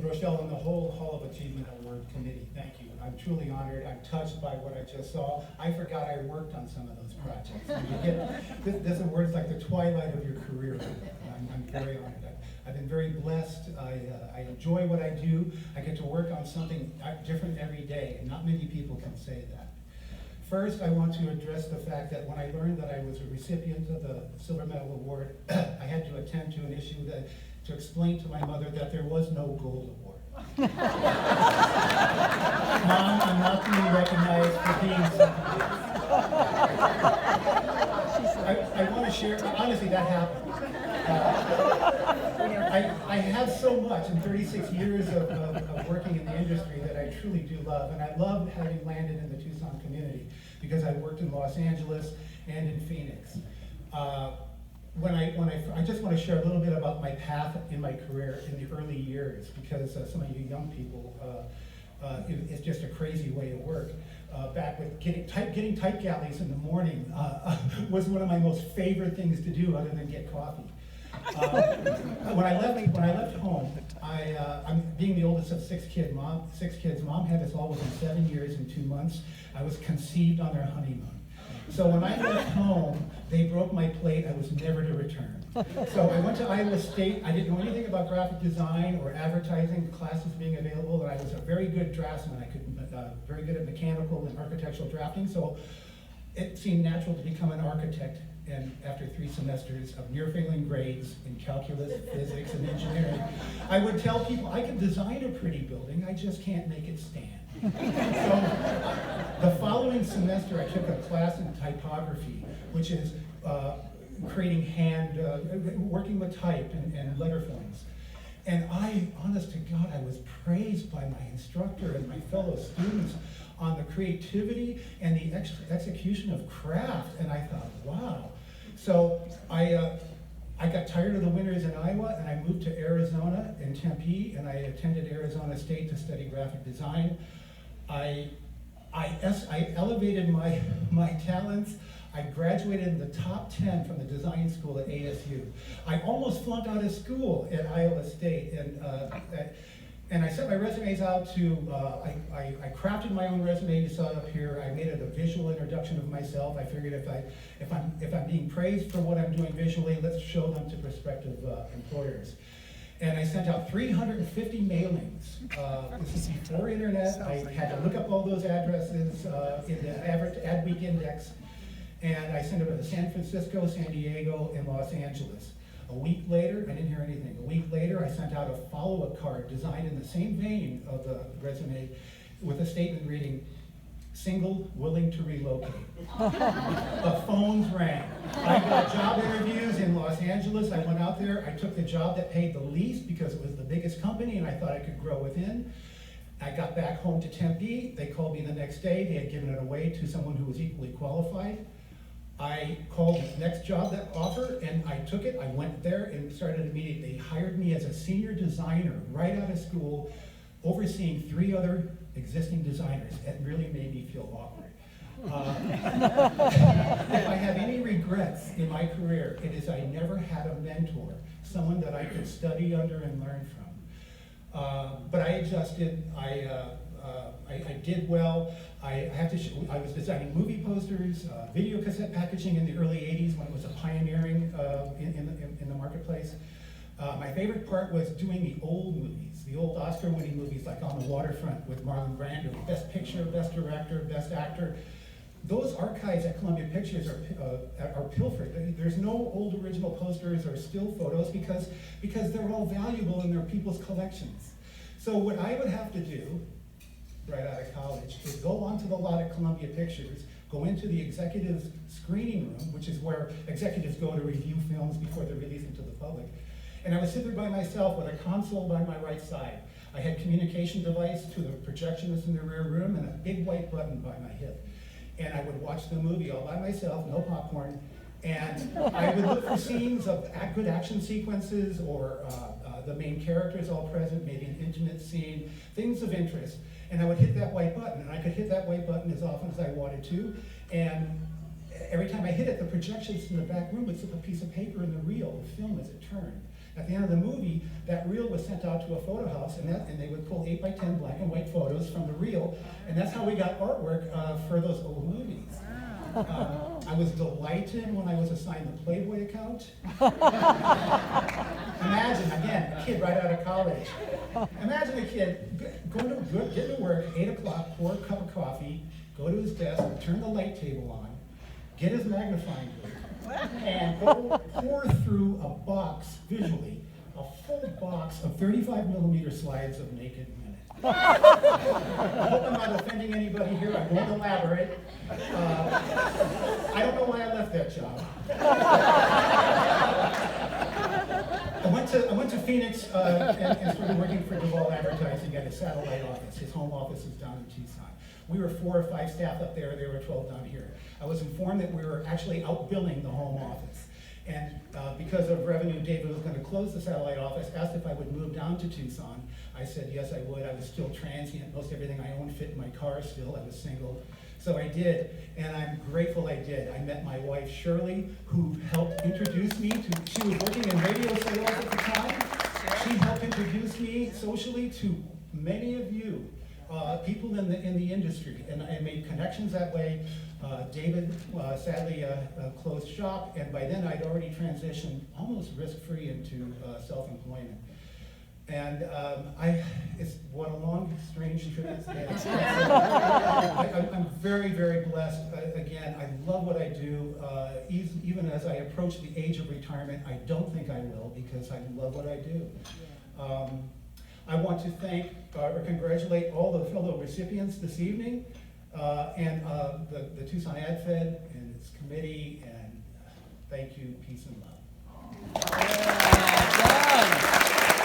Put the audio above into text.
Rochelle, and the whole Hall of Achievement Award Committee, thank you. I'm truly honored. I'm touched by what I just saw. I forgot I worked on some of those projects. And you get, this award's like the twilight of your career. I'm very honored. I've been very blessed. I enjoy what I do. I get to work on something different every day, and not many people can say that. First, I want to address the fact that when I learned that I was a recipient of the Silver Medal Award, I had to attend to an issue to explain to my mother that there was no gold award. Mom, I'm not being recognized for being something. I want to share, honestly, that happened. I have so much in 36 years of working in the industry that I truly do love, and I love having landed in the Tucson community because I worked in Los Angeles and in Phoenix. I just want to share a little bit about my path in my career in the early years, because some of you young people, it's just a crazy way to work. Back with getting type galleys in the morning was one of my most favorite things to do, other than get coffee. When I left home, I'm being the oldest of six kids. Mom had us all within 7 years and 2 months. I was conceived on their honeymoon. So when I left home, they broke my plate. I was never to return. So I went to Iowa State. I didn't know anything about graphic design or advertising classes being available, and I was a very good draftsman. I could very good at mechanical and architectural drafting, so it seemed natural to become an architect. And after 3 semesters of near-failing grades in calculus, physics, and engineering, I would tell people I can design a pretty building, I just can't make it stand. So the following semester, I took a class in typography, which is creating working with type and letter forms. And honest to God, I was praised by my instructor and my fellow students on the creativity and the execution of craft, and I thought, wow. So I got tired of the winters in Iowa, and I moved to Arizona in Tempe, and I attended Arizona State to study graphic design. I elevated my talents. I graduated in the top 10 from the design school at ASU. I almost flunked out of school at Iowa State, and I sent my resumes out to, I crafted my own resume. You saw it up here. I made it a visual introduction of myself. I figured if I'm being praised for what I'm doing visually, let's show them to prospective employers. And I sent out 350 mailings. This is before internet. I had to look up all those addresses in the Adweek index. And I sent them to San Francisco, San Diego, and Los Angeles. A week later, I didn't hear anything. A week later, I sent out a follow-up card designed in the same vein of the resume with a statement reading, "Single, willing to relocate." The phones rang. I got job interviews in Los Angeles. I went out there. I took the job that paid the least because it was the biggest company and I thought I could grow within. I got back home to Tempe. They called me the next day. They had given it away to someone who was equally qualified. I called the next job that offer, and I took it. I went there and started immediately. They hired me as a senior designer right out of school, overseeing 3 other existing designers. It really made me feel awkward. If I have any regrets in my career, it is I never had a mentor, someone that I could study under and learn from. But I adjusted. I did well. I was designing movie posters, video cassette packaging in the early 80s when it was a pioneering in the marketplace. My favorite part was doing the old movies, the old Oscar-winning movies like On the Waterfront with Marlon Brando, Best Picture, Best Director, Best Actor. Those archives at Columbia Pictures are pilfered. There's no old original posters or still photos because they're all valuable in their people's collections. So what I would have to do right out of college is go onto the lot at Columbia Pictures, go into the executives screening room, which is where executives go to review films before they're released into the public. And I would sit there by myself with a console by my right side. I had communication device to the projectionist in the rear room and a big white button by my hip. And I would watch the movie all by myself, no popcorn, and I would look for scenes of good action sequences or the main characters all present, maybe an intimate scene, things of interest. And I would hit that white button, and I could hit that white button as often as I wanted to. And every time I hit it, the projectionist in the back room would slip a piece of paper in the reel of film as it turned. At the end of the movie, that reel was sent out to a photo house, and they would pull 8x10 black and white photos from the reel, and that's how we got artwork for those old movies. I was delighted when I was assigned the Playboy account. Imagine, again, a kid right out of college. Imagine a kid get to work, 8 o'clock, pour a cup of coffee, go to his desk, turn the light table on, get his magnifying glass, and pour through a box, visually, a full box of 35 millimeter slides of naked women. I hope I'm not offending anybody here. I won't elaborate. I don't know why I left that job. I went to Phoenix and started working for Regole Advertising at a satellite office. His home office is down in Tucson. We were 4 or 5 staff up there. There were 12 down here. I was informed that we were actually outbilling the home office. And because of revenue, David was going to close the satellite office, asked if I would move down to Tucson. I said yes, I would. I was still transient. Most everything I owned fit in my car still. I was single. So I did, and I'm grateful I did. I met my wife, Shirley, who helped introduce me to, she was working in radio sales at the time. She helped introduce me socially to many of you, people in the industry, and I made connections that way. David sadly closed shop, and by then I'd already transitioned almost risk-free into self-employment. And it's what a long, strange trip it's been. I'm very, very blessed. Again, I love what I do. Even as I approach the age of retirement, I don't think I will, because I love what I do. I want to thank or congratulate all the fellow recipients this evening, and the Tucson AdFed and its committee, and thank you, peace and love.